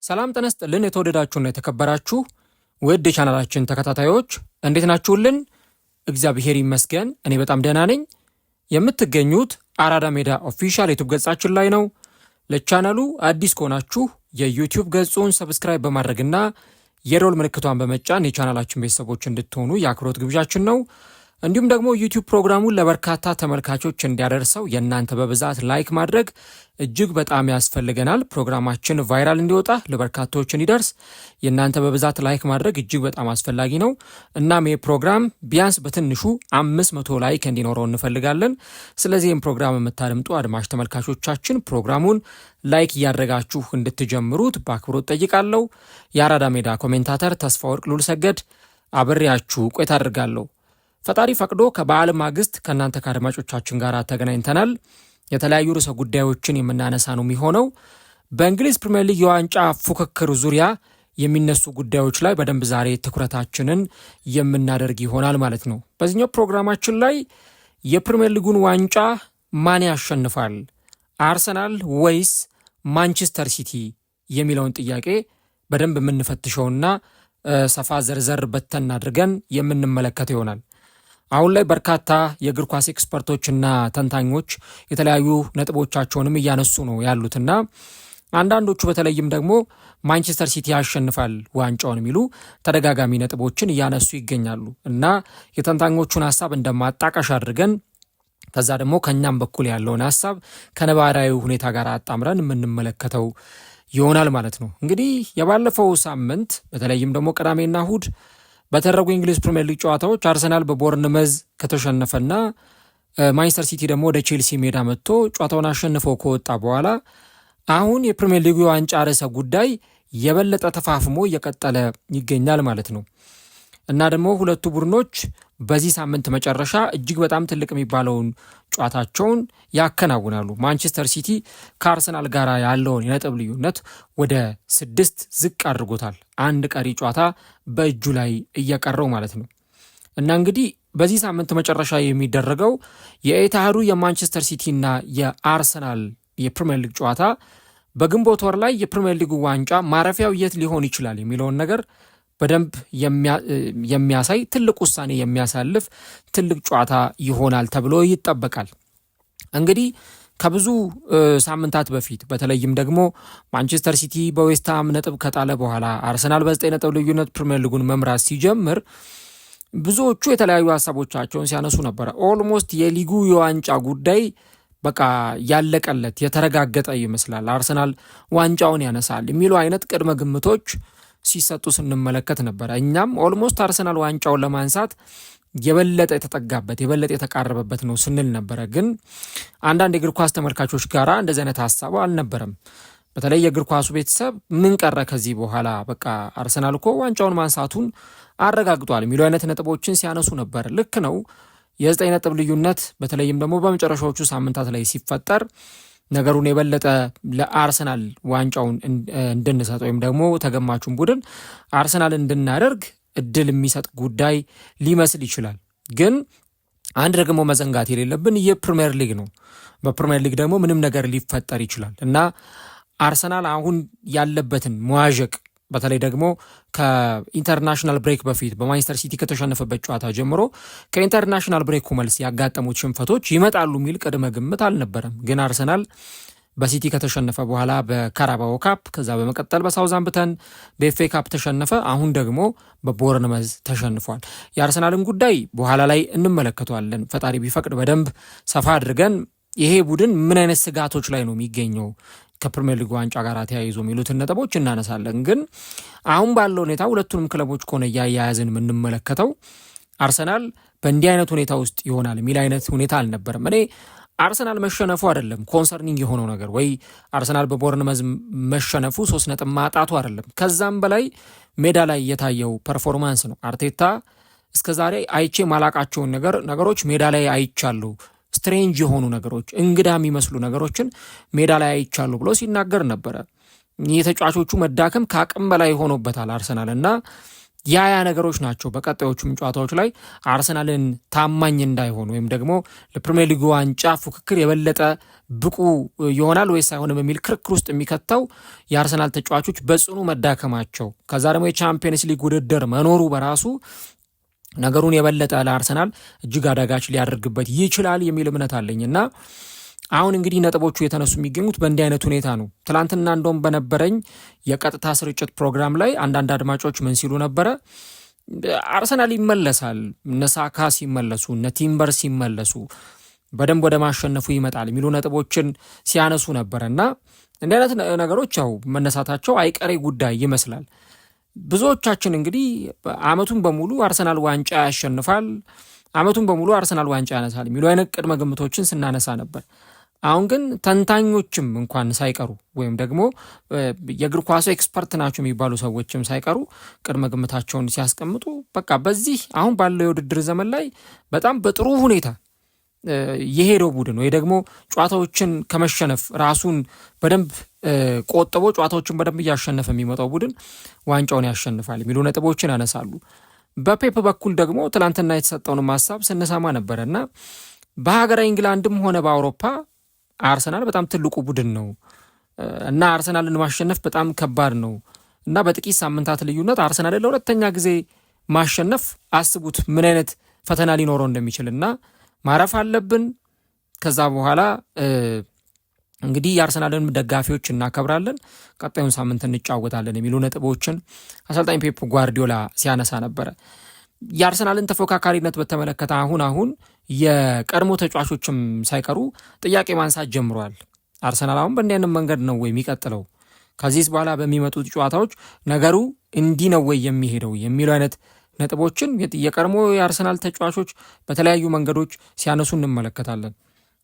ሰላም ተነስተልን የተወደዳችሁና የተከበራችሁ ውድ የቻናላችን ተከታታዮች እንዴት ናችሁልን? እግዚአብሔር ይመስገን እኔ በጣም ደህና ነኝ። የምትገኙት አራዳ ሜዳ ኦፊሻል ዩቲዩብ ገጻችን ላይ ነው። ለቻናሉ አዲስ ከሆናችሁ የዩቲዩብ ገጹን ሰብስክራይብ በማድረግና የደወል ምልክቷን በመጫን የቻናላችን ቤተሰቦች እንድትሆኑ የአክብሮት ግብዣችን ነው። እንዲሁም ደግሞ ዩቲዩብ ፕሮግራሙን ለበርካታ ተመልካቾች እንዲያደርሰው የእናንተ በብዛት ላይክ ማድረግ እጅግ በጣም ያስፈልገናል። ፕሮግራማችን ቫይራል እንዲወጣ ለበርካቶች እንዲደርስ የእናንተ በብዛት ላይክ ማድረግ እጅግ በጣም አስፈላጊ ነው። እናም ይህ ፕሮግራም ቢያንስ በትንሹ 500 ላይክ እንዲኖረው እንፈልጋለን። ስለዚህም ፕሮግራም የምታደምጡ አድማጭ ተመልካቾቻችን ፕሮግራሙን ላይክ እያደረጋችሁ እንድትጀምሩት በአክብሮት ጠይቃለሁ። የአራዳ ሜዳ ኮሜንታተር ተስፋ ወርቅ ሉልሰገድ አብሬያችሁ ቆይታ አድርጋለሁ። ፈጣሪ ፈቅዶ ከበዓል ማግስት ከእናንተ ከአድማጮቻችን ጋር ተገናኝተናል። የተለያዩ ርዕሰ ጉዳዮችን የምናነሳ ነው የሚሆነው። በእንግሊዝ ፕሪምየር ሊግ የዋንጫ ፉክክር ዙሪያ የሚነሱ ጉዳዮች ላይ በደንብ ዛሬ ትኩረታችንን የምናደርግ ይሆናል ማለት ነው። በዚህኛው ፕሮግራማችን ላይ የፕሪምየር ሊጉን ዋንጫ ማን ያሸንፋል፣ አርሰናል ወይስ ማንቸስተር ሲቲ የሚለውን ጥያቄ በደንብ የምንፈትሸውና ሰፋ ዘርዘር በተን አድርገን የምንመለከተው ይሆናል። አሁን ላይ በርካታ የእግር ኳስ ኤክስፐርቶችና ተንታኞች የተለያዩ ነጥቦቻቸውንም እያነሱ ነው ያሉትና አንዳንዶቹ በተለይም ደግሞ ማንቸስተር ሲቲ ያሸንፋል ዋንጫውን የሚሉ ተደጋጋሚ ነጥቦችን እያነሱ ይገኛሉ እና የተንታኞቹን ሀሳብ እንደማጣቀሽ አድርገን ከዛ ደግሞ ከኛም በኩል ያለውን ሀሳብ ከነባራዊ ሁኔታ ጋር አጣምረን የምንመለከተው ይሆናል ማለት ነው። እንግዲህ የባለፈው ሳምንት በተለይም ደግሞ ቅዳሜና እሁድ በተደረጉ የእንግሊዝ ፕሪምየር ሊግ ጨዋታዎች አርሰናል በቦርንመዝ ከተሸነፈና ማንቸስተር ሲቲ ደግሞ ወደ ቼልሲ ሜዳ መጥቶ ጨዋታውን አሸንፈው ከወጣ በኋላ አሁን የፕሪምየር ሊጉ የዋንጫ ርዕሰ ጉዳይ የበለጠ ተፋፍሞ እየቀጠለ ይገኛል ማለት ነው እና ደግሞ ሁለቱ ቡድኖች በዚህ ሳምንት መጨረሻ እጅግ በጣም ትልቅ የሚባለውን ጨዋታቸውን ያከናውናሉ። ማንቸስተር ሲቲ ከአርሰናል ጋር ያለውን የነጥብ ልዩነት ወደ 6 ዝቅ አድርጎታል። አንድ ቀሪ ጨዋታ በእጁ ላይ እየቀረው ማለት ነው እና እንግዲህ በዚህ ሳምንት መጨረሻ የሚደረገው የኤታሃዱ የማንቸስተር ሲቲ እና የአርሰናል የፕሪምየር ሊግ ጨዋታ በግንቦት ወር ላይ የፕሪምየር ሊጉ ዋንጫ ማረፊያው የት ሊሆን ይችላል የሚለውን ነገር በደንብ የሚያሳይ ትልቅ ውሳኔ የሚያሳልፍ ትልቅ ጨዋታ ይሆናል ተብሎ ይጠበቃል። እንግዲህ ከብዙ ሳምንታት በፊት በተለይም ደግሞ ማንቸስተር ሲቲ በዌስትሃም ነጥብ ከጣለ በኋላ አርሰናል በ9 ነጥብ ልዩነት ፕሪምየር ሊጉን መምራት ሲጀምር ብዙዎቹ የተለያዩ ሀሳቦቻቸውን ሲያነሱ ነበረ። ኦልሞስት የሊጉ የዋንጫ ጉዳይ በቃ ያለቀለት የተረጋገጠ ይመስላል፣ አርሰናል ዋንጫውን ያነሳል የሚሉ አይነት ቅድመ ግምቶች ሲሰጡ ስንመለከት ነበረ። እኛም ኦልሞስት አርሰናል ዋንጫውን ለማንሳት የበለጠ የተጠጋበት የበለጠ የተቃረበበት ነው ስንል ነበረ። ግን አንዳንድ የእግር ኳስ ተመልካቾች ጋር እንደዚህ አይነት ሀሳቡ አልነበረም። በተለይ የእግር ኳሱ ቤተሰብ ምን ቀረ ከዚህ በኋላ በቃ አርሰናል እኮ ዋንጫውን ማንሳቱን አረጋግጧል የሚሉ አይነት ነጥቦችን ሲያነሱ ነበር። ልክ ነው። የ9 ነጥብ ልዩነት በተለይም ደግሞ በመጨረሻዎቹ ሳምንታት ላይ ሲፈጠር ነገሩን የበለጠ ለአርሰናል ዋንጫውን እንድንሰጥ ወይም ደግሞ ተገማቹን ቡድን አርሰናል እንድናደርግ እድል የሚሰጥ ጉዳይ ሊመስል ይችላል። ግን አንድ ደግሞ መዘንጋት የሌለብን የፕሪምየር ሊግ ነው። በፕሪምየር ሊግ ደግሞ ምንም ነገር ሊፈጠር ይችላል እና አርሰናል አሁን ያለበትን መዋዠቅ በተለይ ደግሞ ከኢንተርናሽናል ብሬክ በፊት በማንቸስተር ሲቲ ከተሸነፈበት ጨዋታ ጀምሮ ከኢንተርናሽናል ብሬኩ መልስ ያጋጠሙት ሽንፈቶች ይመጣሉ የሚል ቅድመ ግምት አልነበረም። ግን አርሰናል በሲቲ ከተሸነፈ በኋላ በካራባኦ ካፕ፣ ከዛ በመቀጠል በሳውዛምፕተን በኤፍኤ ካፕ ተሸነፈ። አሁን ደግሞ በቦርንመዝ ተሸንፏል። የአርሰናልን ጉዳይ በኋላ ላይ እንመለከተዋለን። ፈጣሪ ቢፈቅድ በደንብ ሰፋ አድርገን ይሄ ቡድን ምን አይነት ስጋቶች ላይ ነው የሚገኘው ከፕሪምየር ሊግ ዋንጫ ጋር ተያይዞ የሚሉትን ነጥቦች እናነሳለን። ግን አሁን ባለው ሁኔታ ሁለቱንም ክለቦች ከሆነ እያያያዝን የምንመለከተው አርሰናል በእንዲህ አይነት ሁኔታ ውስጥ ይሆናል የሚል አይነት ሁኔታ አልነበረም። እኔ አርሰናል መሸነፉ አይደለም ኮንሰርኒንግ የሆነው ነገር፣ ወይ አርሰናል በቦርንመዝ መሸነፉ 3 ነጥብ ማጣቱ አይደለም። ከዛም በላይ ሜዳ ላይ የታየው ፐርፎርማንስ ነው። አርቴታ እስከዛሬ አይቼ ማላቃቸውን ነገሮች ሜዳ ላይ አይቻለሁ፣ ስትሬንጅ የሆኑ ነገሮች፣ እንግዳ የሚመስሉ ነገሮችን ሜዳ ላይ አይቻሉ ብሎ ሲናገር ነበረ። የተጫዋቾቹ መዳከም ከአቅም በላይ ሆኖበታል አርሰናል እና ያ ነገሮች ናቸው በቀጣዮቹም ጨዋታዎች ላይ አርሰናልን ታማኝ እንዳይሆን ወይም ደግሞ ለፕሪሚየር ሊግ ዋንጫ ፉክክር የበለጠ ብቁ ይሆናል ወይስ አይሆንም የሚል ክርክር ውስጥ የሚከተው የአርሰናል ተጫዋቾች በጽኑ መዳከማቸው፣ ከዛ ደግሞ የቻምፒየንስ ሊግ ውድድር መኖሩ በራሱ ነገሩን የበለጠ ለአርሰናል እጅግ አዳጋች ሊያደርግበት ይችላል የሚል እምነት አለኝና አሁን እንግዲህ ነጥቦቹ የተነሱ የሚገኙት በእንዲህ አይነት ሁኔታ ነው። ትላንትና እንደውም በነበረኝ የቀጥታ ስርጭት ፕሮግራም ላይ አንዳንድ አድማጮች ምን ሲሉ ነበረ? አርሰናል ይመለሳል፣ እነ ሳካ ሲመለሱ፣ እነ ቲምበር ሲመለሱ በደንብ ወደ ማሸነፉ ይመጣል የሚሉ ነጥቦችን ሲያነሱ ነበረ እና እንዲህ አይነት ነገሮች ያው መነሳታቸው አይቀሬ ጉዳይ ይመስላል። ብዙዎቻችን እንግዲህ አመቱን በሙሉ አርሰናል ዋንጫ ያሸንፋል፣ አመቱን በሙሉ አርሰናል ዋንጫ ያነሳል የሚሉ አይነት ቅድመ ግምቶችን ስናነሳ ነበር። አሁን ግን ተንታኞችም እንኳን ሳይቀሩ ወይም ደግሞ የእግር ኳሱ ኤክስፐርት ናቸው የሚባሉ ሰዎችም ሳይቀሩ ቅድመ ግምታቸውን ሲያስቀምጡ በቃ በዚህ አሁን ባለው የውድድር ዘመን ላይ በጣም በጥሩ ሁኔታ የሄደው ቡድን ወይ ደግሞ ጨዋታዎችን ከመሸነፍ ራሱን በደንብ ቆጥቦ ጨዋታዎችን በደንብ እያሸነፈ የሚመጣው ቡድን ዋንጫውን ያሸንፋል የሚሉ ነጥቦችን ያነሳሉ። በፔፕ በኩል ደግሞ ትላንትና የተሰጠውን ሀሳብ ስንሰማ ነበረ እና በሀገረ ኢንግላንድም ሆነ በአውሮፓ አርሰናል በጣም ትልቁ ቡድን ነው እና አርሰናልን ማሸነፍ በጣም ከባድ ነው እና በጥቂት ሳምንታት ልዩነት አርሰናልን ለሁለተኛ ጊዜ ማሸነፍ አስቡት ምን አይነት ፈተና ሊኖረው እንደሚችል እና ማረፍ አለብን። ከዛ በኋላ እንግዲህ የአርሰናልን ደጋፊዎች እናከብራለን፣ ቀጣዩን ሳምንት እንጫወታለን የሚሉ ነጥቦችን አሰልጣኝ ፔፕ ጓርዲዮላ ሲያነሳ ነበረ። የአርሰናልን ተፎካካሪነት በተመለከተ አሁን የቀድሞ ተጫዋቾችም ሳይቀሩ ጥያቄ ማንሳት ጀምሯል። አርሰናል አሁን በእንዲህ አይነት መንገድ ነው ወይ የሚቀጥለው? ከዚህ በኋላ በሚመጡት ጨዋታዎች ነገሩ እንዲህ ነው ወይ የሚሄደው የሚሉ አይነት ነጥቦችን የቀድሞ የአርሰናል ተጫዋቾች በተለያዩ መንገዶች ሲያነሱ እንመለከታለን።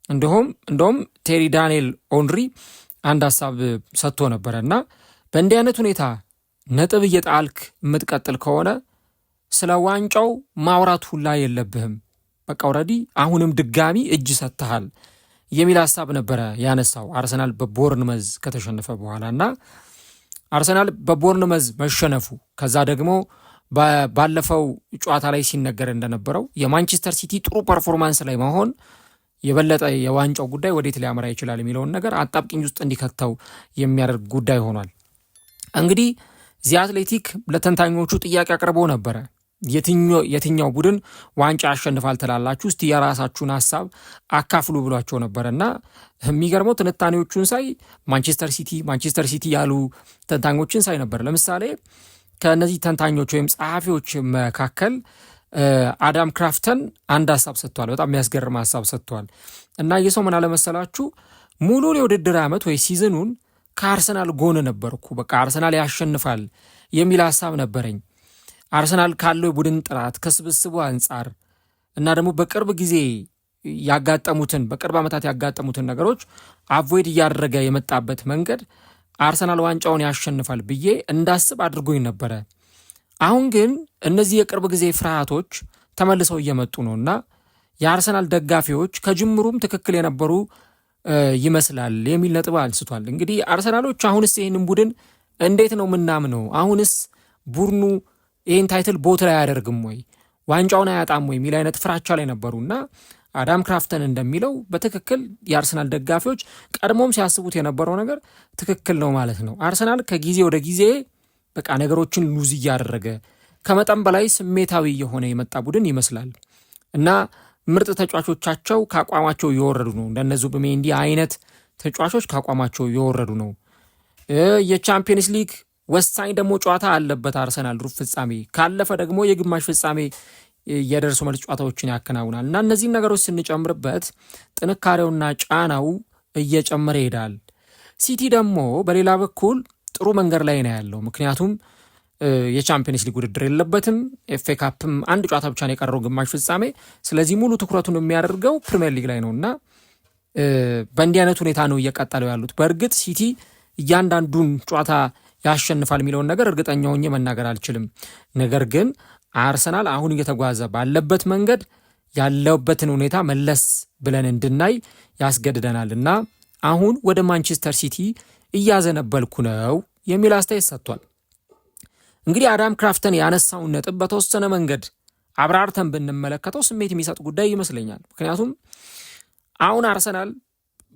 እንደውም ቴሪ ዳንኤል ኦንሪ አንድ ሀሳብ ሰጥቶ ነበረ እና በእንዲህ አይነት ሁኔታ ነጥብ እየጣልክ የምትቀጥል ከሆነ ስለ ዋንጫው ማውራት ሁላ የለብህም፣ በቃ ኦልሬዲ አሁንም ድጋሚ እጅ ሰጥተሃል የሚል ሀሳብ ነበረ ያነሳው አርሰናል በቦርንመዝ ከተሸነፈ በኋላ እና አርሰናል በቦርንመዝ መሸነፉ ከዛ ደግሞ ባለፈው ጨዋታ ላይ ሲነገር እንደነበረው የማንቸስተር ሲቲ ጥሩ ፐርፎርማንስ ላይ መሆን የበለጠ የዋንጫው ጉዳይ ወዴት ሊያመራ ይችላል የሚለውን ነገር አጣብቂኝ ውስጥ እንዲከተው የሚያደርግ ጉዳይ ሆኗል። እንግዲህ ዚ አትሌቲክ ለተንታኞቹ ጥያቄ አቅርቦ ነበረ። የትኛው ቡድን ዋንጫ ያሸንፋል ትላላችሁ? እስቲ የራሳችሁን ሀሳብ አካፍሉ ብሏቸው ነበረ እና የሚገርመው ትንታኔዎቹን ሳይ ማንቸስተር ሲቲ ያሉ ተንታኞችን ሳይ ነበር። ለምሳሌ ከእነዚህ ተንታኞች ወይም ጸሐፊዎች መካከል አዳም ክራፍተን አንድ ሀሳብ ሰጥቷል። በጣም የሚያስገርም ሀሳብ ሰጥቷል እና የሰው ምን አለመሰላችሁ ሙሉን የውድድር ዓመት ወይ ሲዝኑን ከአርሰናል ጎን ነበርኩ፣ በቃ አርሰናል ያሸንፋል የሚል ሀሳብ ነበረኝ። አርሰናል ካለው የቡድን ጥራት ከስብስቡ አንጻር እና ደግሞ በቅርብ ዓመታት ያጋጠሙትን ነገሮች አቮይድ እያደረገ የመጣበት መንገድ አርሰናል ዋንጫውን ያሸንፋል ብዬ እንዳስብ አድርጎኝ ነበረ። አሁን ግን እነዚህ የቅርብ ጊዜ ፍርሃቶች ተመልሰው እየመጡ ነው እና የአርሰናል ደጋፊዎች ከጅምሩም ትክክል የነበሩ ይመስላል የሚል ነጥብ አንስቷል። እንግዲህ አርሰናሎች አሁንስ ይህንን ቡድን እንዴት ነው ምናምነው? አሁንስ ቡድኑ ይህን ታይትል ቦት ላይ አያደርግም ወይ ዋንጫውን አያጣም ወይ የሚል አይነት ፍራቻ ላይ ነበሩና አዳም ክራፍተን እንደሚለው በትክክል የአርሰናል ደጋፊዎች ቀድሞም ሲያስቡት የነበረው ነገር ትክክል ነው ማለት ነው። አርሰናል ከጊዜ ወደ ጊዜ በቃ ነገሮችን ሉዝ እያደረገ ከመጠን በላይ ስሜታዊ የሆነ የመጣ ቡድን ይመስላል እና ምርጥ ተጫዋቾቻቸው ከአቋማቸው እየወረዱ ነው። እንደነ ዙቢሜንዲ አይነት ተጫዋቾች ከአቋማቸው እየወረዱ ነው። የቻምፒየንስ ሊግ ወሳኝ ደግሞ ጨዋታ አለበት አርሰናል ሩብ ፍጻሜ ካለፈ ደግሞ የግማሽ ፍጻሜ የደርሶ መልስ ጨዋታዎችን ያከናውናል እና እነዚህን ነገሮች ስንጨምርበት ጥንካሬውና ጫናው እየጨመረ ይሄዳል። ሲቲ ደግሞ በሌላ በኩል ጥሩ መንገድ ላይ ነው ያለው። ምክንያቱም የቻምፒየንስ ሊግ ውድድር የለበትም፣ ኤፍ ኤ ካፕም አንድ ጨዋታ ብቻ ነው የቀረው ግማሽ ፍጻሜ። ስለዚህ ሙሉ ትኩረቱን የሚያደርገው ፕሪሚየር ሊግ ላይ ነውና በእንዲህ አይነት ሁኔታ ነው እየቀጠለው ያሉት። በእርግጥ ሲቲ እያንዳንዱን ጨዋታ ያሸንፋል የሚለውን ነገር እርግጠኛ ሆኜ መናገር አልችልም። ነገር ግን አርሰናል አሁን እየተጓዘ ባለበት መንገድ ያለበትን ሁኔታ መለስ ብለን እንድናይ ያስገድደናል እና አሁን ወደ ማንቸስተር ሲቲ እያዘነበልኩ ነው የሚል አስተያየት ሰጥቷል። እንግዲህ አዳም ክራፍተን ያነሳውን ነጥብ በተወሰነ መንገድ አብራርተን ብንመለከተው ስሜት የሚሰጥ ጉዳይ ይመስለኛል። ምክንያቱም አሁን አርሰናል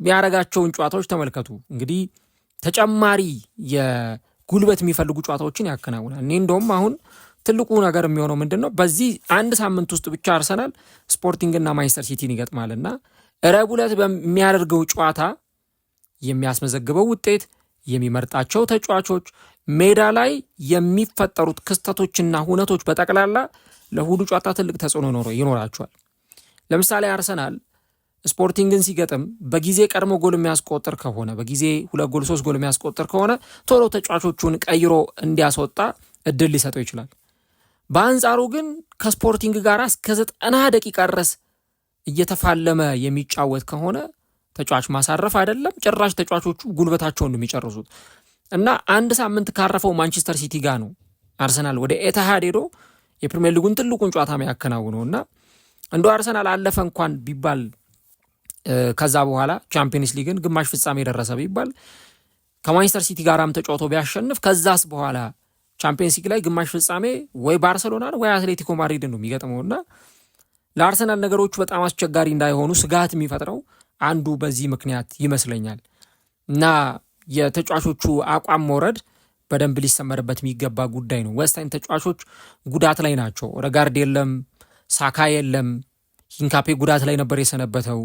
የሚያደርጋቸውን ጨዋታዎች ተመልከቱ። እንግዲህ ተጨማሪ የጉልበት የሚፈልጉ ጨዋታዎችን ያከናውናል። እኔ እንደውም አሁን ትልቁ ነገር የሚሆነው ምንድን ነው? በዚህ አንድ ሳምንት ውስጥ ብቻ አርሰናል ስፖርቲንግና ማንቸስተር ሲቲን ይገጥማልና ረቡዕ ዕለት በሚያደርገው ጨዋታ የሚያስመዘግበው ውጤት፣ የሚመርጣቸው ተጫዋቾች፣ ሜዳ ላይ የሚፈጠሩት ክስተቶችና ሁነቶች በጠቅላላ ለእሁዱ ጨዋታ ትልቅ ተጽዕኖ ይኖራቸዋል። ለምሳሌ አርሰናል ስፖርቲንግን ሲገጥም በጊዜ ቀድሞ ጎል የሚያስቆጥር ከሆነ በጊዜ 2 ጎል 3 ጎል የሚያስቆጥር ከሆነ ቶሎ ተጫዋቾቹን ቀይሮ እንዲያስወጣ እድል ሊሰጠው ይችላል። በአንጻሩ ግን ከስፖርቲንግ ጋር እስከ 90 ደቂቃ ድረስ እየተፋለመ የሚጫወት ከሆነ ተጫዋች ማሳረፍ አይደለም ጭራሽ ተጫዋቾቹ ጉልበታቸውን ነው የሚጨርሱት። እና አንድ ሳምንት ካረፈው ማንቸስተር ሲቲ ጋር ነው አርሰናል ወደ ኤታሃድ ሄዶ የፕሪሚየር ሊጉን ትልቁን ጨዋታ የሚያከናውነው። እና እንደው አርሰናል አለፈ እንኳን ቢባል ከዛ በኋላ ቻምፒየንስ ሊግን ግማሽ ፍጻሜ የደረሰ ቢባል ከማንቸስተር ሲቲ ጋራም ተጫውቶ ቢያሸንፍ ከዛስ በኋላ ቻምፒየንስ ሊግ ላይ ግማሽ ፍጻሜ ወይ ባርሰሎና ወይ አትሌቲኮ ማድሪድን ነው የሚገጥመውና ለአርሰናል ነገሮቹ በጣም አስቸጋሪ እንዳይሆኑ ስጋት የሚፈጥረው አንዱ በዚህ ምክንያት ይመስለኛል። እና የተጫዋቾቹ አቋም መውረድ በደንብ ሊሰመርበት የሚገባ ጉዳይ ነው። ወሳኝ ተጫዋቾች ጉዳት ላይ ናቸው። ኦዴጋርድ የለም፣ ሳካ የለም፣ ሂንካፔ ጉዳት ላይ ነበር የሰነበተው።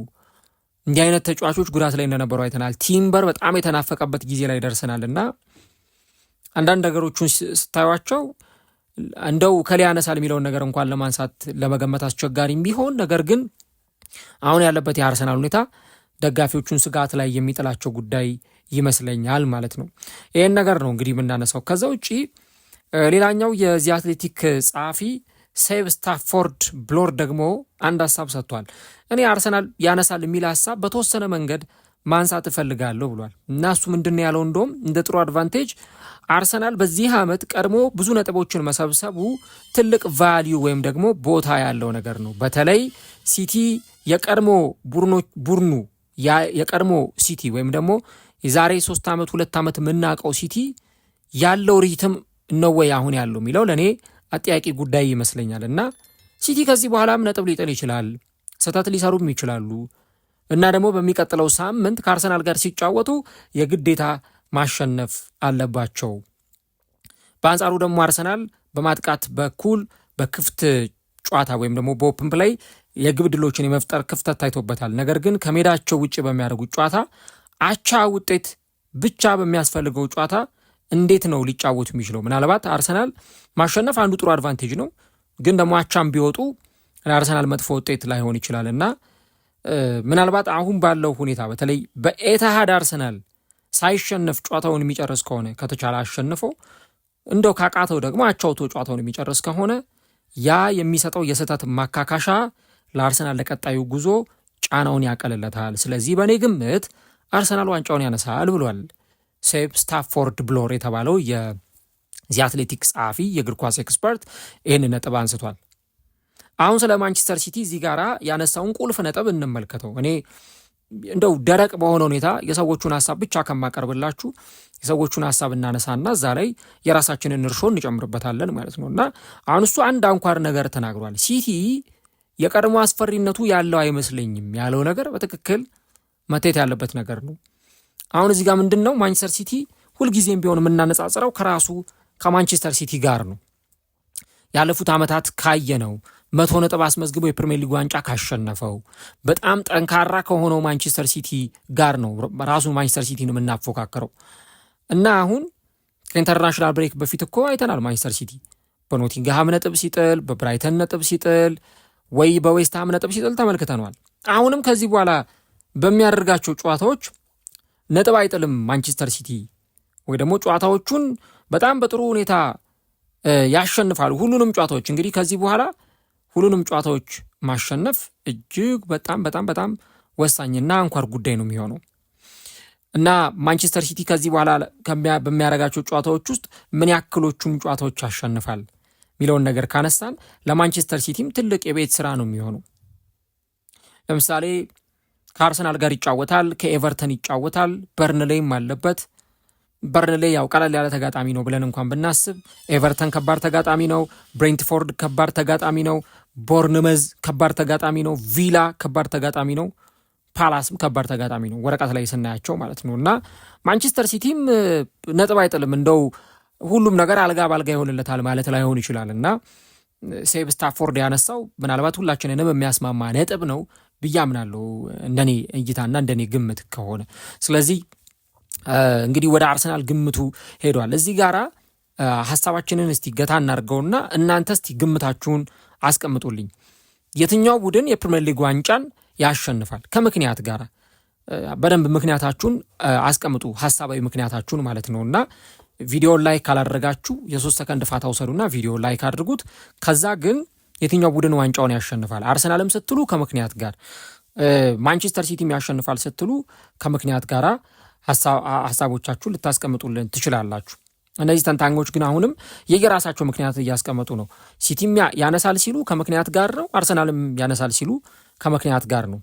እንዲህ አይነት ተጫዋቾች ጉዳት ላይ እንደነበሩ አይተናል። ቲምበር በጣም የተናፈቀበት ጊዜ ላይ ደርሰናል እና አንዳንድ ነገሮቹን ስታዩቸው እንደው ከሊ ያነሳል የሚለውን ነገር እንኳን ለማንሳት ለመገመት አስቸጋሪም ቢሆን ነገር ግን አሁን ያለበት የአርሰናል ሁኔታ ደጋፊዎቹን ስጋት ላይ የሚጥላቸው ጉዳይ ይመስለኛል ማለት ነው። ይህን ነገር ነው እንግዲህ የምናነሳው። ከዛ ውጭ ሌላኛው የዚህ አትሌቲክ ጸሐፊ ሴብ ስታፎርድ ብሎር ደግሞ አንድ ሀሳብ ሰጥቷል። እኔ አርሰናል ያነሳል የሚል ሀሳብ በተወሰነ መንገድ ማንሳት እፈልጋለሁ ብሏል። እና እሱ ምንድን ያለው እንደውም እንደ ጥሩ አድቫንቴጅ አርሰናል በዚህ ዓመት ቀድሞ ብዙ ነጥቦችን መሰብሰቡ ትልቅ ቫሊዩ ወይም ደግሞ ቦታ ያለው ነገር ነው። በተለይ ሲቲ የቀድሞ ቡድኑ የቀድሞ ሲቲ ወይም ደግሞ የዛሬ 3 ዓመት 2 ዓመት የምናውቀው ሲቲ ያለው ሪትም ነው ወይ አሁን ያለው የሚለው ለእኔ አጠያቂ ጉዳይ ይመስለኛል። እና ሲቲ ከዚህ በኋላም ነጥብ ሊጥል ይችላል፣ ስህተት ሊሰሩም ይችላሉ። እና ደግሞ በሚቀጥለው ሳምንት ከአርሰናል ጋር ሲጫወቱ የግዴታ ማሸነፍ አለባቸው። በአንጻሩ ደግሞ አርሰናል በማጥቃት በኩል በክፍት ጨዋታ ወይም ደግሞ በኦፕን ፕሌይ የግብ ዕድሎችን የመፍጠር ክፍተት ታይቶበታል። ነገር ግን ከሜዳቸው ውጭ በሚያደርጉት ጨዋታ አቻ ውጤት ብቻ በሚያስፈልገው ጨዋታ እንዴት ነው ሊጫወቱ የሚችለው? ምናልባት አርሰናል ማሸነፍ አንዱ ጥሩ አድቫንቴጅ ነው፣ ግን ደግሞ አቻም ቢወጡ ለአርሰናል መጥፎ ውጤት ላይሆን ይችላል እና ምናልባት አሁን ባለው ሁኔታ በተለይ በኤታሃድ አርሰናል ሳይሸነፍ ጨዋታውን የሚጨርስ ከሆነ ከተቻለ አሸንፎ እንደው ካቃተው ደግሞ አቻውቶ ጨዋታውን የሚጨርስ ከሆነ ያ የሚሰጠው የስህተት ማካካሻ ለአርሰናል ለቀጣዩ ጉዞ ጫናውን ያቀልለታል። ስለዚህ በእኔ ግምት አርሰናል ዋንጫውን ያነሳል ብሏል ሴብ ስታፎርድ ብሎር የተባለው የዚህ አትሌቲክስ ጸሐፊ የእግር ኳስ ኤክስፐርት ይህን ነጥብ አንስቷል። አሁን ስለ ማንቸስተር ሲቲ እዚህ ጋራ ያነሳውን ቁልፍ ነጥብ እንመልከተው። እኔ እንደው ደረቅ በሆነ ሁኔታ የሰዎቹን ሀሳብ ብቻ ከማቀርብላችሁ የሰዎቹን ሀሳብ እናነሳና እዛ ላይ የራሳችንን እርሾ እንጨምርበታለን ማለት ነው። እና አሁን እሱ አንድ አንኳር ነገር ተናግሯል። ሲቲ የቀድሞ አስፈሪነቱ ያለው አይመስለኝም ያለው ነገር በትክክል መታየት ያለበት ነገር ነው። አሁን እዚህ ጋር ምንድን ነው ማንቸስተር ሲቲ ሁልጊዜም ቢሆን የምናነጻጽረው ከራሱ ከማንቸስተር ሲቲ ጋር ነው። ያለፉት ዓመታት ካየነው 100 ነጥብ አስመዝግቦ የፕሪሚየር ሊግ ዋንጫ ካሸነፈው በጣም ጠንካራ ከሆነው ማንቸስተር ሲቲ ጋር ነው ራሱ ማንቸስተር ሲቲ ነው የምናፎካከረው። እና አሁን ከኢንተርናሽናል ብሬክ በፊት እኮ አይተናል ማንቸስተር ሲቲ በኖቲንግሃም ነጥብ ሲጥል፣ በብራይተን ነጥብ ሲጥል፣ ወይ በዌስትሃም ነጥብ ሲጥል ተመልክተናል። አሁንም ከዚህ በኋላ በሚያደርጋቸው ጨዋታዎች ነጥብ አይጥልም ማንቸስተር ሲቲ፣ ወይ ደግሞ ጨዋታዎቹን በጣም በጥሩ ሁኔታ ያሸንፋሉ። ሁሉንም ጨዋታዎች እንግዲህ ከዚህ በኋላ ሁሉንም ጨዋታዎች ማሸነፍ እጅግ በጣም በጣም በጣም ወሳኝና አንኳር ጉዳይ ነው የሚሆነው እና ማንቸስተር ሲቲ ከዚህ በኋላ በሚያደርጋቸው ጨዋታዎች ውስጥ ምን ያክሎቹን ጨዋታዎች ያሸንፋል የሚለውን ነገር ካነሳን ለማንቸስተር ሲቲም ትልቅ የቤት ስራ ነው የሚሆነው። ለምሳሌ ከአርሰናል ጋር ይጫወታል፣ ከኤቨርተን ይጫወታል፣ በርንሌይም አለበት። በርንሌ ያው ቀለል ያለ ተጋጣሚ ነው ብለን እንኳን ብናስብ፣ ኤቨርተን ከባድ ተጋጣሚ ነው፣ ብሬንትፎርድ ከባድ ተጋጣሚ ነው፣ ቦርንመዝ ከባድ ተጋጣሚ ነው፣ ቪላ ከባድ ተጋጣሚ ነው፣ ፓላስም ከባድ ተጋጣሚ ነው ወረቀት ላይ ስናያቸው ማለት ነው። እና ማንቸስተር ሲቲም ነጥብ አይጥልም። እንደው ሁሉም ነገር አልጋ ባልጋ ይሆንለታል ማለት ላይሆን ይችላል። እና ሴቭ ስታፎርድ ያነሳው ምናልባት ሁላችንንም የሚያስማማ ነጥብ ነው ብዬ አምናለሁ እንደኔ እይታና እንደኔ ግምት ከሆነ። ስለዚህ እንግዲህ ወደ አርሰናል ግምቱ ሄዷል። እዚህ ጋራ ሐሳባችንን እስቲ ገታ እናድርገውና እናንተ እስቲ ግምታችሁን አስቀምጡልኝ። የትኛው ቡድን የፕሪሚየር ሊግ ዋንጫን ያሸንፋል? ከምክንያት ጋር በደንብ ምክንያታችሁን አስቀምጡ፣ ሐሳባዊ ምክንያታችሁን ማለት ነውና ቪዲዮን ላይክ ካላደረጋችሁ የ3 ሰከንድ ፋታ ውሰዱና ቪዲዮን ላይክ አድርጉት። ከዛ ግን የትኛው ቡድን ዋንጫውን ያሸንፋል? አርሰናልም ስትሉ ከምክንያት ጋር፣ ማንቸስተር ሲቲም ያሸንፋል ስትሉ ከምክንያት ጋር ሐሳቦቻችሁን ልታስቀምጡልን ትችላላችሁ። እነዚህ ተንታኞች ግን አሁንም የየራሳቸው ምክንያት እያስቀመጡ ነው። ሲቲም ያነሳል ሲሉ ከምክንያት ጋር ነው፣ አርሰናልም ያነሳል ሲሉ ከምክንያት ጋር ነው።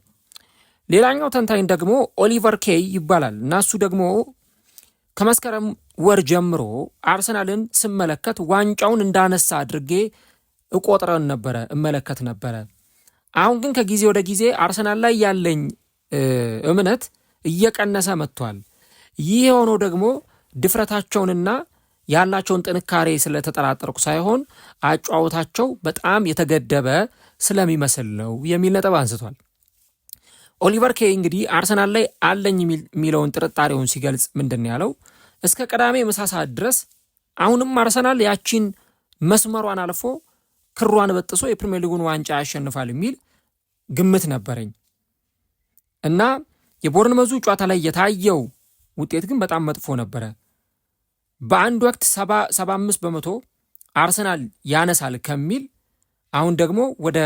ሌላኛው ተንታኝ ደግሞ ኦሊቨር ኬይ ይባላል እና እሱ ደግሞ ከመስከረም ወር ጀምሮ አርሰናልን ስመለከት ዋንጫውን እንዳነሳ አድርጌ እቆጥረን ነበረ እመለከት ነበረ። አሁን ግን ከጊዜ ወደ ጊዜ አርሰናል ላይ ያለኝ እምነት እየቀነሰ መጥቷል። ይህ የሆነው ደግሞ ድፍረታቸውንና ያላቸውን ጥንካሬ ስለተጠራጠርኩ ሳይሆን አጫወታቸው በጣም የተገደበ ስለሚመስል ነው የሚል ነጥብ አንስቷል። ኦሊቨር ኬይ እንግዲህ አርሰናል ላይ አለኝ የሚለውን ጥርጣሬውን ሲገልጽ ምንድን ያለው? እስከ ቅዳሜ ምሳ ሰዓት ድረስ አሁንም አርሰናል ያቺን መስመሯን አልፎ ክሯን በጥሶ የፕሪሚየር ሊጉን ዋንጫ ያሸንፋል የሚል ግምት ነበረኝ እና የቦርንመዙ ጨዋታ ላይ የታየው ውጤት ግን በጣም መጥፎ ነበረ። በአንድ ወቅት 75% አርሰናል ያነሳል ከሚል አሁን ደግሞ ወደ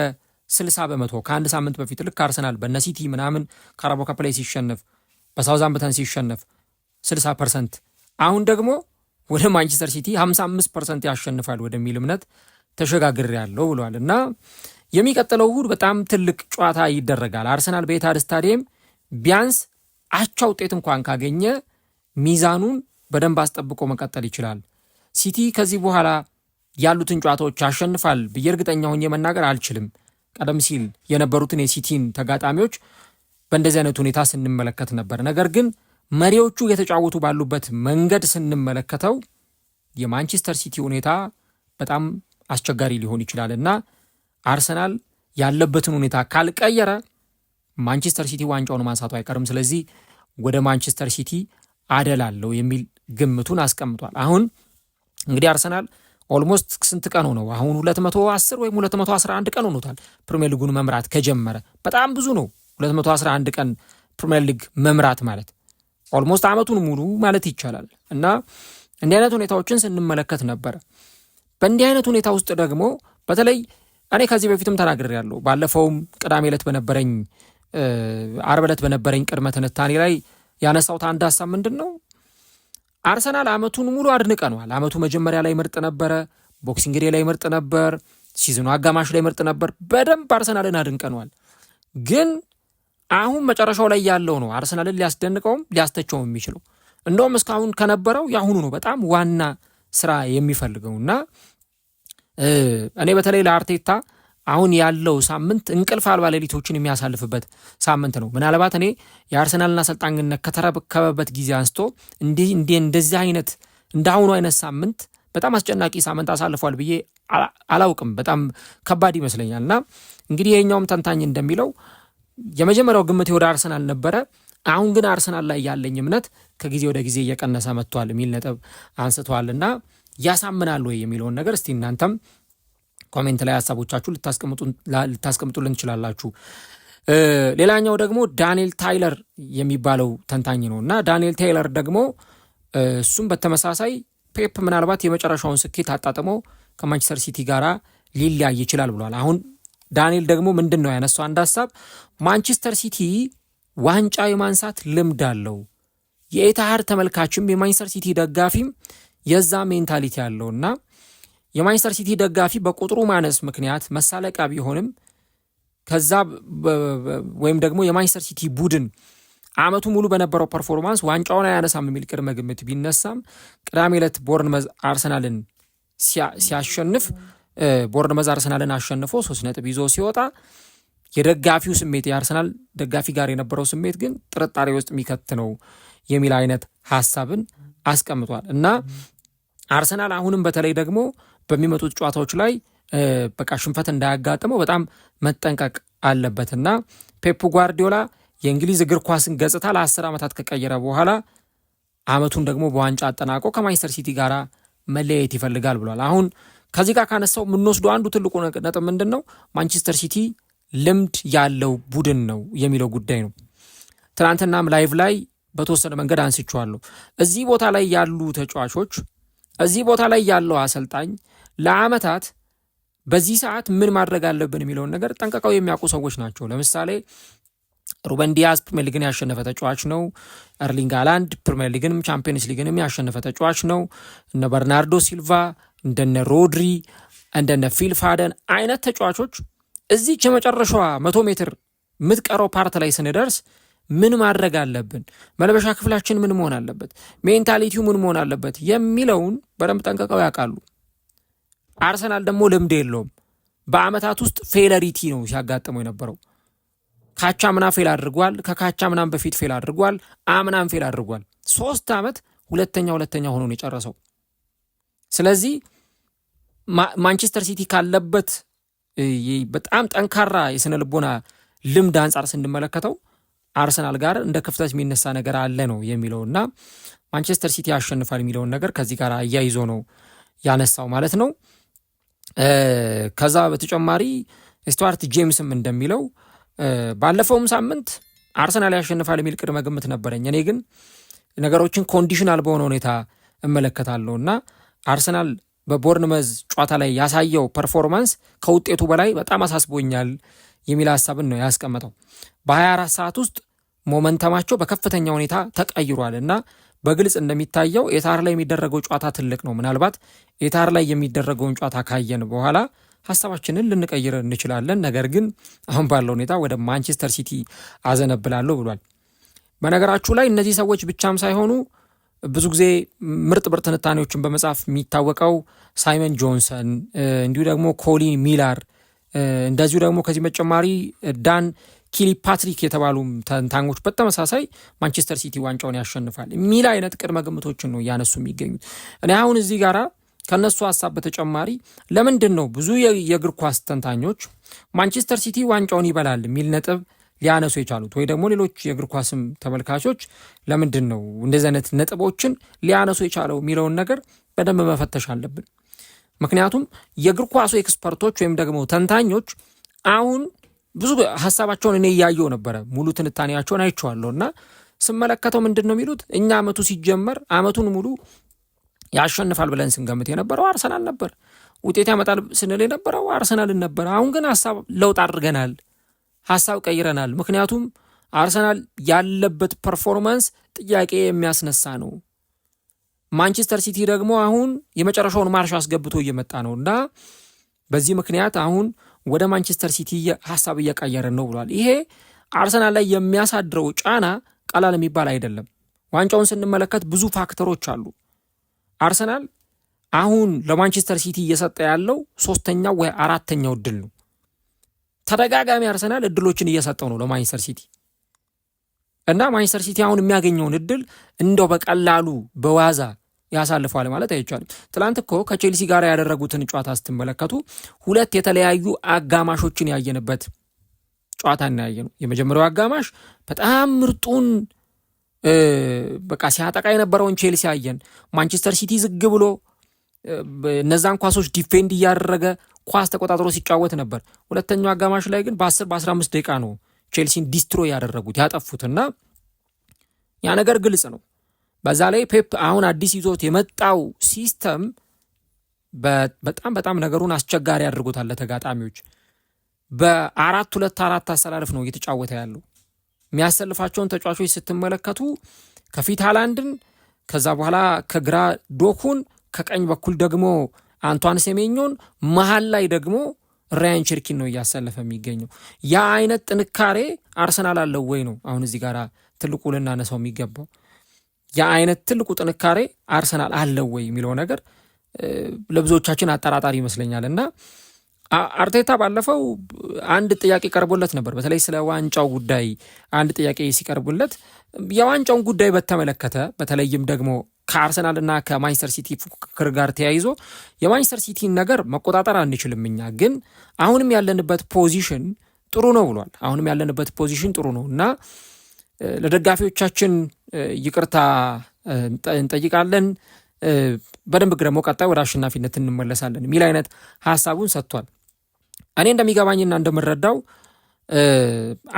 60%፣ ከአንድ ሳምንት በፊት ልክ አርሰናል በነሲቲ ምናምን ካራባኦ ካፕ ላይ ሲሸነፍ፣ በሳውዛምፕተን ሲሸነፍ 60%፣ አሁን ደግሞ ወደ ማንቸስተር ሲቲ 55% ያሸንፋል ወደሚል እምነት ተሸጋግሬያለሁ ብሏል። እና የሚቀጥለው እሁድ በጣም ትልቅ ጨዋታ ይደረጋል። አርሰናል በኤታድ ስታዲየም ቢያንስ አቻ ውጤት እንኳን ካገኘ ሚዛኑን በደንብ አስጠብቆ መቀጠል ይችላል። ሲቲ ከዚህ በኋላ ያሉትን ጨዋታዎች ያሸንፋል ብዬ እርግጠኛ ሆኜ መናገር አልችልም። ቀደም ሲል የነበሩትን የሲቲን ተጋጣሚዎች በእንደዚህ አይነት ሁኔታ ስንመለከት ነበር። ነገር ግን መሪዎቹ የተጫወቱ ባሉበት መንገድ ስንመለከተው የማንቸስተር ሲቲ ሁኔታ በጣም አስቸጋሪ ሊሆን ይችላል እና አርሰናል ያለበትን ሁኔታ ካልቀየረ ማንቸስተር ሲቲ ዋንጫውን ማንሳቱ አይቀርም። ስለዚህ ወደ ማንቸስተር ሲቲ አደላለው የሚል ግምቱን አስቀምጧል። አሁን እንግዲህ አርሰናል ኦልሞስት ስንት ቀኑ ነው? አሁን 210 ወይም 211 ቀን ሆኖታል ፕሪሚየር ሊጉን መምራት ከጀመረ። በጣም ብዙ ነው 211 ቀን ፕሪሚየር ሊግ መምራት ማለት ኦልሞስት አመቱን ሙሉ ማለት ይቻላል። እና እንዲህ አይነት ሁኔታዎችን ስንመለከት ነበረ። በእንዲህ አይነት ሁኔታ ውስጥ ደግሞ በተለይ እኔ ከዚህ በፊትም ተናግሬያለሁ። ባለፈውም ቅዳሜ ዕለት በነበረኝ ዓርብ ዕለት በነበረኝ ቅድመ ትንታኔ ላይ ያነሳሁት አንድ ሀሳብ ምንድን ነው? አርሰናል አመቱን ሙሉ አድንቀነዋል። አመቱ መጀመሪያ ላይ ምርጥ ነበረ፣ ቦክሲንግ ዴይ ላይ ምርጥ ነበር፣ ሲዝኑ አጋማሽ ላይ ምርጥ ነበር። በደንብ አርሰናልን አድንቀነዋል። ግን አሁን መጨረሻው ላይ ያለው ነው አርሰናልን ሊያስደንቀውም ሊያስተቸውም የሚችለው። እንደውም እስካሁን ከነበረው የአሁኑ ነው በጣም ዋና ስራ የሚፈልገውና እኔ በተለይ ለአርቴታ አሁን ያለው ሳምንት እንቅልፍ አልባ ሌሊቶችን የሚያሳልፍበት ሳምንት ነው። ምናልባት እኔ የአርሰናልና አሰልጣኝነት ከተረከበበት ጊዜ አንስቶ እንደዚህ አይነት እንዳሁኑ አይነት ሳምንት በጣም አስጨናቂ ሳምንት አሳልፏል ብዬ አላውቅም። በጣም ከባድ ይመስለኛል። እና እንግዲህ የኛውም ተንታኝ እንደሚለው የመጀመሪያው ግምት ወደ አርሰናል ነበረ። አሁን ግን አርሰናል ላይ ያለኝ እምነት ከጊዜ ወደ ጊዜ እየቀነሰ መጥቷል የሚል ነጥብ አንስተዋልና ያሳምናል ወይ የሚለውን ነገር እስቲ እናንተም ኮሜንት ላይ ሀሳቦቻችሁ ልታስቀምጡልን ትችላላችሁ። ሌላኛው ደግሞ ዳንኤል ታይለር የሚባለው ተንታኝ ነው እና ዳንኤል ታይለር ደግሞ እሱም በተመሳሳይ ፔፕ ምናልባት የመጨረሻውን ስኬት አጣጥሞ ከማንቸስተር ሲቲ ጋር ሊለያይ ይችላል ብሏል። አሁን ዳንኤል ደግሞ ምንድን ነው ያነሳው አንድ ሀሳብ፣ ማንቸስተር ሲቲ ዋንጫ የማንሳት ልምድ አለው። የኤታሃድ ተመልካችም የማንቸስተር ሲቲ ደጋፊም የዛ ሜንታሊቲ ያለውና የማንቸስተር ሲቲ ደጋፊ በቁጥሩ ማነስ ምክንያት መሳለቂያ ቢሆንም ከዛ ወይም ደግሞ የማንቸስተር ሲቲ ቡድን አመቱ ሙሉ በነበረው ፐርፎርማንስ ዋንጫውን አያነሳም የሚል ቅድመ ግምት ቢነሳም ቅዳሜ ዕለት ቦርንመዝ አርሰናልን ሲያሸንፍ ቦርንመዝ አርሰናልን አሸንፎ 3 ነጥብ ይዞ ሲወጣ የደጋፊው ስሜት የአርሰናል ደጋፊ ጋር የነበረው ስሜት ግን ጥርጣሬ ውስጥ የሚከት ነው የሚል አይነት ሐሳብን አስቀምጧል እና አርሰናል አሁንም በተለይ ደግሞ በሚመጡት ጨዋታዎች ላይ በቃ ሽንፈት እንዳያጋጥመው በጣም መጠንቀቅ አለበትና ፔፕ ጓርዲዮላ የእንግሊዝ እግር ኳስን ገጽታ ለ10 ዓመታት ከቀየረ በኋላ አመቱን ደግሞ በዋንጫ አጠናቆ ከማንቸስተር ሲቲ ጋር መለያየት ይፈልጋል ብሏል። አሁን ከዚህ ጋር ካነሳው የምንወስደው አንዱ ትልቁ ነጥብ ምንድን ነው? ማንቸስተር ሲቲ ልምድ ያለው ቡድን ነው የሚለው ጉዳይ ነው። ትናንትናም ላይቭ ላይ በተወሰነ መንገድ አንስቼዋለሁ። እዚህ ቦታ ላይ ያሉ ተጫዋቾች፣ እዚህ ቦታ ላይ ያለው አሰልጣኝ ለአመታት በዚህ ሰዓት ምን ማድረግ አለብን የሚለውን ነገር ጠንቀቀው የሚያውቁ ሰዎች ናቸው። ለምሳሌ ሩበን ዲያዝ ፕሪሚየር ሊግን ያሸነፈ ተጫዋች ነው። ኤርሊንግ ሃላንድ ፕሪሚየር ሊግንም ቻምፒየንስ ሊግንም ያሸነፈ ተጫዋች ነው። እነ በርናርዶ ሲልቫ፣ እንደነ ሮድሪ፣ እንደነ ፊል ፋደን አይነት ተጫዋቾች እዚህ የመጨረሻዋ 100 ሜትር የምትቀረው ፓርት ላይ ስንደርስ ምን ማድረግ አለብን፣ መልበሻ ክፍላችን ምን መሆን አለበት፣ ሜንታሊቲው ምን መሆን አለበት የሚለውን በደንብ ጠንቀቀው ያውቃሉ። አርሰናል ደግሞ ልምድ የለውም። በአመታት ውስጥ ፌለሪቲ ነው ሲያጋጥመው የነበረው። ካቻ ምና ፌል አድርጓል፣ ከካቻ ምናም በፊት ፌል አድርጓል፣ አምናም ፌል አድርጓል። 3 ዓመት ሁለተኛ ሆኖ ነው የጨረሰው። ስለዚህ ማንቸስተር ሲቲ ካለበት በጣም ጠንካራ የስነ ልቦና ልምድ አንጻር ስንመለከተው አርሰናል ጋር እንደ ክፍተት የሚነሳ ነገር አለ ነው የሚለውና ማንቸስተር ሲቲ ያሸንፋል የሚለውን ነገር ከዚህ ጋር አያይዞ ነው ያነሳው ማለት ነው። ከዛ በተጨማሪ ስቱዋርት ጄምስም እንደሚለው ባለፈውም ሳምንት አርሰናል ያሸንፋል የሚል ቅድመ ግምት ነበረኝ። እኔ ግን ነገሮችን ኮንዲሽናል በሆነ ሁኔታ እመለከታለሁና አርሰናል በቦርንመዝ ጨዋታ ላይ ያሳየው ፐርፎርማንስ ከውጤቱ በላይ በጣም አሳስቦኛል የሚል ሐሳብን ነው ያስቀመጠው። በ24 ሰዓት ውስጥ ሞመንተማቸው በከፍተኛ ሁኔታ ተቀይሯል እና በግልጽ እንደሚታየው ኤታር ላይ የሚደረገው ጨዋታ ትልቅ ነው። ምናልባት ኤታር ላይ የሚደረገውን ጨዋታ ካየን በኋላ ሐሳባችንን ልንቀይር እንችላለን። ነገር ግን አሁን ባለው ሁኔታ ወደ ማንቸስተር ሲቲ አዘነብላለሁ ብሏል። በነገራችሁ ላይ እነዚህ ሰዎች ብቻም ሳይሆኑ ብዙ ጊዜ ምርጥ ትንታኔዎችን በመጻፍ የሚታወቀው ሳይመን ጆንሰን፣ እንዲሁ ደግሞ ኮሊን ሚላር፣ እንደዚሁ ደግሞ ከዚህ በተጨማሪ ዳን ኪሊፓትሪክ የተባሉ ተንታኞች በተመሳሳይ ማንቸስተር ሲቲ ዋንጫውን ያሸንፋል የሚል አይነት ቅድመ ግምቶችን ነው እያነሱ የሚገኙት። እኔ አሁን እዚህ ጋራ ከነሱ ሐሳብ በተጨማሪ ለምንድን ነው ብዙ የእግር ኳስ ተንታኞች ማንቸስተር ሲቲ ዋንጫውን ይበላል የሚል ነጥብ ሊያነሱ የቻሉት? ወይ ደግሞ ሌሎች የእግር ኳስም ተመልካቾች ለምንድን ነው እንደዚህ አይነት ነጥቦችን ሊያነሱ የቻለው የሚለውን ነገር በደንብ መፈተሽ አለብን። ምክንያቱም የእግር ኳሱ ኤክስፐርቶች ወይም ደግሞ ተንታኞች አሁን ብዙ ሐሳባቸውን እኔ እያየው ነበረ፣ ሙሉ ትንታኔያቸውን አይቼዋለሁ እና ስመለከተው ምንድን ነው የሚሉት? እኛ አመቱ ሲጀመር አመቱን ሙሉ ያሸንፋል ብለን ስንገምት የነበረው አርሰናል ነበር፣ ውጤት ያመጣል ስንል የነበረው አርሰናልን ነበር። አሁን ግን ሐሳብ ለውጥ አድርገናል፣ ሐሳብ ቀይረናል። ምክንያቱም አርሰናል ያለበት ፐርፎርማንስ ጥያቄ የሚያስነሳ ነው። ማንቸስተር ሲቲ ደግሞ አሁን የመጨረሻውን ማርሽ አስገብቶ እየመጣ ነው እና በዚህ ምክንያት አሁን ወደ ማንቸስተር ሲቲ ሐሳብ እየቀየረን ነው ብሏል። ይሄ አርሰናል ላይ የሚያሳድረው ጫና ቀላል የሚባል አይደለም። ዋንጫውን ስንመለከት ብዙ ፋክተሮች አሉ። አርሰናል አሁን ለማንቸስተር ሲቲ እየሰጠ ያለው 3ኛው ወይ 4ኛው እድል ነው። ተደጋጋሚ አርሰናል እድሎችን እየሰጠው ነው ለማንቸስተር ሲቲ እና ማንቸስተር ሲቲ አሁን የሚያገኘውን እድል እንደው በቀላሉ በዋዛ ያሳልፈዋል ማለት አይቻልም። ትላንት እኮ ከቼልሲ ጋር ያደረጉትን ጨዋታ ስትመለከቱ 2 የተለያዩ አጋማሾችን ያየንበት ጨዋታ እናያየነው። የመጀመሪያው አጋማሽ በጣም ምርጡን በቃ ሲያጠቃ የነበረውን ቼልሲ አየን። ማንቸስተር ሲቲ ዝግ ብሎ እነዛን ኳሶች ዲፌንድ እያደረገ ኳስ ተቆጣጥሮ ሲጫወት ነበር። ሁለተኛው አጋማሽ ላይ ግን በ10 በ15 ደቂቃ ነው ቼልሲን ዲስትሮይ ያደረጉት ያጠፉትና ያ ነገር ግልጽ ነው። በዛ ላይ ፔፕ አሁን አዲስ ይዞት የመጣው ሲስተም በጣም ነገሩን አስቸጋሪ አድርጎታል ለተጋጣሚዎች። በ4-2-4 አሰላለፍ ነው እየተጫወተ ያለው። የሚያሰልፋቸውን ተጫዋቾች ስትመለከቱ ከፊት ሃላንድን፣ ከዛ በኋላ ከግራ ዶኩን፣ ከቀኝ በኩል ደግሞ አንቷን ሴሜኞን፣ መሃል ላይ ደግሞ ራያን ቸርኪን ነው እያሰለፈ የሚገኘው። ያ አይነት ጥንካሬ አርሰናል አለው ወይ ነው አሁን እዚህ ጋር ትልቁ ልናነሳው የሚገባው። ያ አይነት ትልቁ ጥንካሬ አርሰናል አለው ወይ የሚለው ነገር ለብዙዎቻችን አጠራጣሪ ይመስለኛል። እና አርቴታ ባለፈው አንድ ጥያቄ ቀርቦለት ነበር፣ በተለይ ስለ ዋንጫው ጉዳይ አንድ ጥያቄ ሲቀርቡለት የዋንጫውን ጉዳይ በተመለከተ በተለይም ደግሞ ከአርሰናል እና ከማንቸስተር ሲቲ ፉክክር ጋር ተያይዞ የማንቸስተር ሲቲን ነገር መቆጣጠር አንችልም እኛ፣ ግን አሁንም ያለንበት ፖዚሽን ጥሩ ነው ብሏል። አሁንም ያለንበት ፖዚሽን ጥሩ ነው እና ለደጋፊዎቻችን ይቅርታ እንጠይቃለን፣ በደንብ ደግሞ ቀጣይ ወደ አሸናፊነት እንመለሳለን የሚል አይነት ሀሳቡን ሰጥቷል። እኔ እንደሚገባኝና እንደምረዳው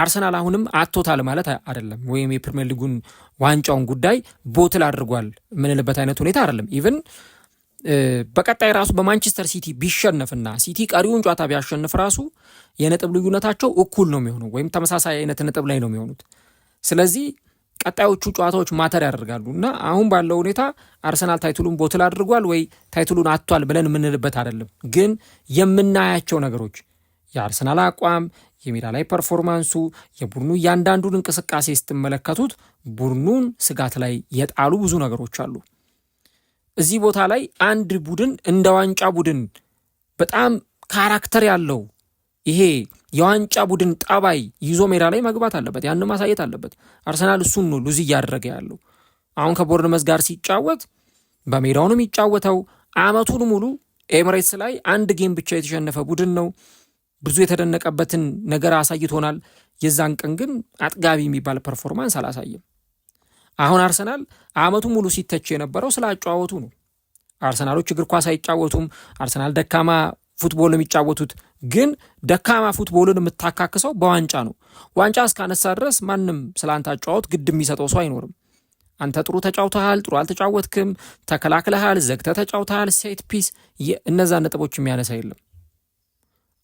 አርሰናል አሁንም አቶታል ማለት አይደለም፣ ወይም የፕሪሚየር ሊጉን ዋንጫውን ጉዳይ ቦትል አድርጓል ምንልበት አይነት ሁኔታ አይደለም። ኢቭን በቀጣይ ራሱ በማንቸስተር ሲቲ ቢሸነፍና ሲቲ ቀሪውን ጨዋታ ቢያሸንፍ ራሱ የነጥብ ልዩነታቸው እኩል ነው የሚሆነው፣ ወይም ተመሳሳይ አይነት ነጥብ ላይ ነው የሚሆኑት። ስለዚህ ቀጣዮቹ ጨዋታዎች ማተር ያደርጋሉ እና አሁን ባለው ሁኔታ አርሰናል ታይትሉን ቦትል አድርጓል ወይ ታይትሉን አጥቷል ብለን የምንልበት አይደለም። ግን የምናያቸው ነገሮች የአርሰናል አቋም፣ የሜዳ ላይ ፐርፎርማንሱ፣ የቡድኑ እያንዳንዱን እንቅስቃሴ ስትመለከቱት ቡድኑን ስጋት ላይ የጣሉ ብዙ ነገሮች አሉ። እዚህ ቦታ ላይ አንድ ቡድን እንደ ዋንጫ ቡድን በጣም ካራክተር ያለው ይሄ የዋንጫ ቡድን ጠባይ ይዞ ሜዳ ላይ መግባት አለበት፣ ያን ማሳየት አለበት። አርሰናል እሱን ነው ሉዝ እያደረገ ያለው። አሁን ከቦርንመዝ ጋር ሲጫወት በሜዳው ነው የሚጫወተው። አመቱን ሙሉ ኤምሬትስ ላይ አንድ ጌም ብቻ የተሸነፈ ቡድን ነው። ብዙ የተደነቀበትን ነገር አሳይቶናል። የዛን ቀን ግን አጥጋቢ የሚባል ፐርፎርማንስ አላሳየም። አሁን አርሰናል አመቱን ሙሉ ሲተች የነበረው ስለ አጨዋወቱ ነው። አርሰናሎች እግር ኳስ አይጫወቱም፣ አርሰናል ደካማ ፉትቦል የሚጫወቱት፣ ግን ደካማ ፉትቦልን የምታካክሰው በዋንጫ ነው። ዋንጫ እስካነሳ ድረስ ማንም ስለ አንተ አጨዋወት ግድ የሚሰጠው ሰው አይኖርም። አንተ ጥሩ ተጫውተሃል፣ ጥሩ አልተጫወትክም፣ ተከላክለሃል፣ ዘግተ ተጫውተሃል፣ ሴት ፒስ፣ እነዛ ነጥቦች የሚያነሳ የለም።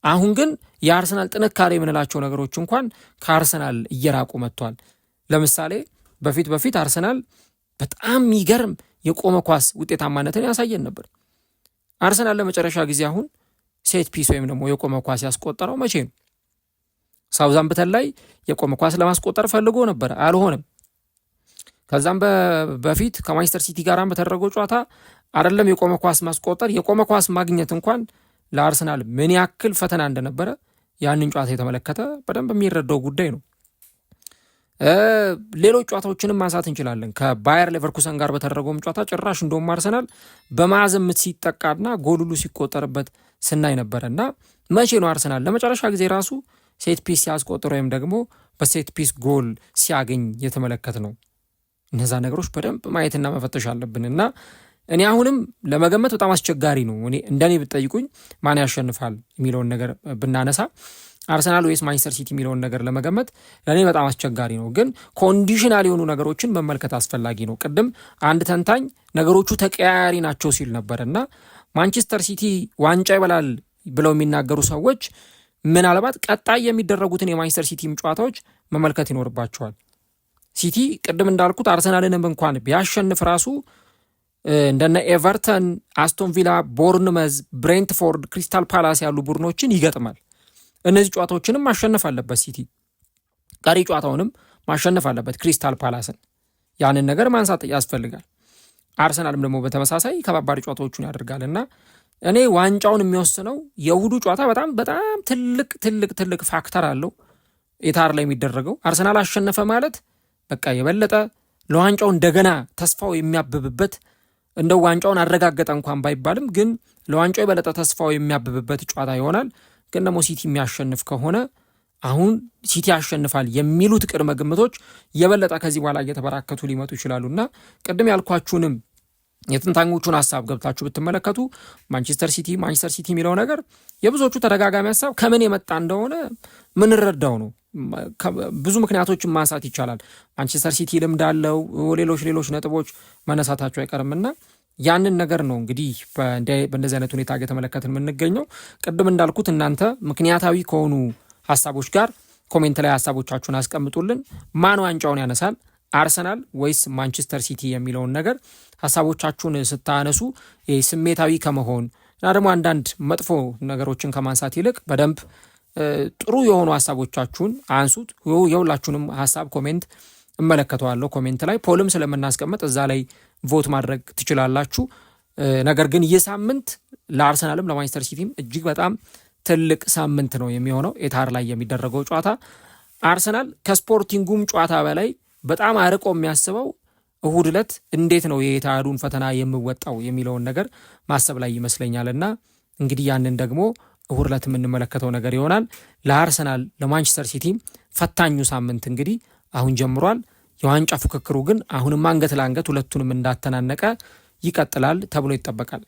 አሁን ግን የአርሰናል ጥንካሬ የምንላቸው ነገሮች እንኳን ከአርሰናል እየራቁ መጥቷል። ለምሳሌ በፊት አርሰናል በጣም የሚገርም የቆመ ኳስ ውጤታማነትን ያሳየን ነበር። አርሰናል ለመጨረሻ ጊዜ አሁን ሴት ፒስ ወይም ደግሞ የቆመ ኳስ ያስቆጠረው መቼ ነው? ሳውዛምፕተን ላይ የቆመ ኳስ ለማስቆጠር ፈልጎ ነበር፣ አልሆነም። ከዛም በፊት ከማንቸስተር ሲቲ ጋር በተደረገው ጨዋታ አይደለም የቆመ ኳስ ማስቆጠር፣ የቆመ ኳስ ማግኘት እንኳን ለአርሰናል ምን ያክል ፈተና እንደነበረ ያንን ጨዋታ የተመለከተ በደንብ የሚረዳው ጉዳይ ነው። ሌሎች ጨዋታዎችንም ማንሳት እንችላለን። ከባየር ሌቨርኩሰን ጋር በተደረገውም ጨዋታ ጭራሽ እንደውም አርሰናል በማዕዘን ምት ሲጠቃና ጎል ሁሉ ሲቆጠርበት ስናይ ነበረ እና መቼ ነው አርሰናል ለመጨረሻ ጊዜ ራሱ ሴት ፒስ ሲያስቆጥር ወይም ደግሞ በሴት ፒስ ጎል ሲያገኝ የተመለከት ነው? እነዛ ነገሮች በደንብ ማየትና መፈተሽ አለብን እና እኔ አሁንም ለመገመት በጣም አስቸጋሪ ነው። እንደኔ ብትጠይቁኝ ማን ያሸንፋል የሚለውን ነገር ብናነሳ አርሰናል ወይስ ማንቸስተር ሲቲ የሚለውን ነገር ለመገመት ለእኔ በጣም አስቸጋሪ ነው። ግን ኮንዲሽናል የሆኑ ነገሮችን መመልከት አስፈላጊ ነው። ቅድም አንድ ተንታኝ ነገሮቹ ተቀያያሪ ናቸው ሲል ነበር እና ማንቸስተር ሲቲ ዋንጫ ይበላል ብለው የሚናገሩ ሰዎች ምናልባት ቀጣይ የሚደረጉትን የማንቸስተር ሲቲም ጨዋታዎች መመልከት ይኖርባቸዋል። ሲቲ ቅድም እንዳልኩት አርሰናልንም እንኳን ቢያሸንፍ ራሱ እንደነ ኤቨርተን፣ አስቶን ቪላ፣ ቦርንመዝ፣ ብሬንትፎርድ፣ ክሪስታል ፓላስ ያሉ ቡድኖችን ይገጥማል። እነዚህ ጨዋታዎችንም ማሸነፍ አለበት ሲቲ። ቀሪ ጨዋታውንም ማሸነፍ አለበት ክሪስታል ፓላስን። ያንን ነገር ማንሳት ያስፈልጋል። አርሰናልም ደግሞ በተመሳሳይ ከባባድ ጨዋታዎቹን ያደርጋል እና እኔ ዋንጫውን የሚወስነው የእሁዱ ጨዋታ በጣም በጣም ትልቅ ፋክተር አለው ኤታር ላይ የሚደረገው። አርሰናል አሸነፈ ማለት በቃ የበለጠ ለዋንጫው እንደገና ተስፋው የሚያብብበት፣ እንደው ዋንጫውን አረጋገጠ እንኳን ባይባልም ግን ለዋንጫው የበለጠ ተስፋው የሚያብብበት ጨዋታ ይሆናል። ግን ደግሞ ሲቲ የሚያሸንፍ ከሆነ አሁን ሲቲ ያሸንፋል የሚሉት ቅድመ ግምቶች የበለጠ ከዚህ በኋላ እየተበራከቱ ሊመጡ ይችላሉ እና ቅድም ያልኳችሁንም የትንታኞቹን ሀሳብ ገብታችሁ ብትመለከቱ ማንቸስተር ሲቲ የሚለው ነገር የብዙዎቹ ተደጋጋሚ ሀሳብ ከምን የመጣ እንደሆነ ምንረዳው ነው። ብዙ ምክንያቶችን ማንሳት ይቻላል። ማንቸስተር ሲቲ ልምድ አለው፣ ሌሎች ነጥቦች መነሳታቸው አይቀርምና ያንን ነገር ነው እንግዲህ በእንደዚህ አይነት ሁኔታ እየተመለከትን የምንገኘው። ቅድም እንዳልኩት እናንተ ምክንያታዊ ከሆኑ ሀሳቦች ጋር ኮሜንት ላይ ሀሳቦቻችሁን አስቀምጡልን። ማን ዋንጫውን ያነሳል አርሰናል ወይስ ማንቸስተር ሲቲ የሚለውን ነገር ሀሳቦቻችሁን ስታነሱ ስሜታዊ ከመሆን እና ደግሞ አንዳንድ መጥፎ ነገሮችን ከማንሳት ይልቅ በደንብ ጥሩ የሆኑ ሀሳቦቻችሁን አንሱት። የሁላችሁንም ሀሳብ ኮሜንት እመለከተዋለሁ ኮሜንት ላይ ፖልም ስለምናስቀምጥ እዛ ላይ ቮት ማድረግ ትችላላችሁ። ነገር ግን ይህ ሳምንት ለአርሰናልም ለማንቸስተር ሲቲም እጅግ በጣም ትልቅ ሳምንት ነው የሚሆነው። ኤታር ላይ የሚደረገው ጨዋታ አርሰናል ከስፖርቲንጉም ጨዋታ በላይ በጣም አርቆ የሚያስበው እሁድ ዕለት እንዴት ነው የኤታዱን ፈተና የምወጣው የሚለውን ነገር ማሰብ ላይ ይመስለኛልና እንግዲህ ያንን ደግሞ እሁድ ዕለት የምንመለከተው ነገር ይሆናል። ለአርሰናል ለማንቸስተር ሲቲም ፈታኙ ሳምንት እንግዲህ አሁን ጀምሯል። የዋንጫ ፉክክሩ ግን አሁንም አንገት ለአንገት ሁለቱንም እንዳተናነቀ ይቀጥላል ተብሎ ይጠበቃል።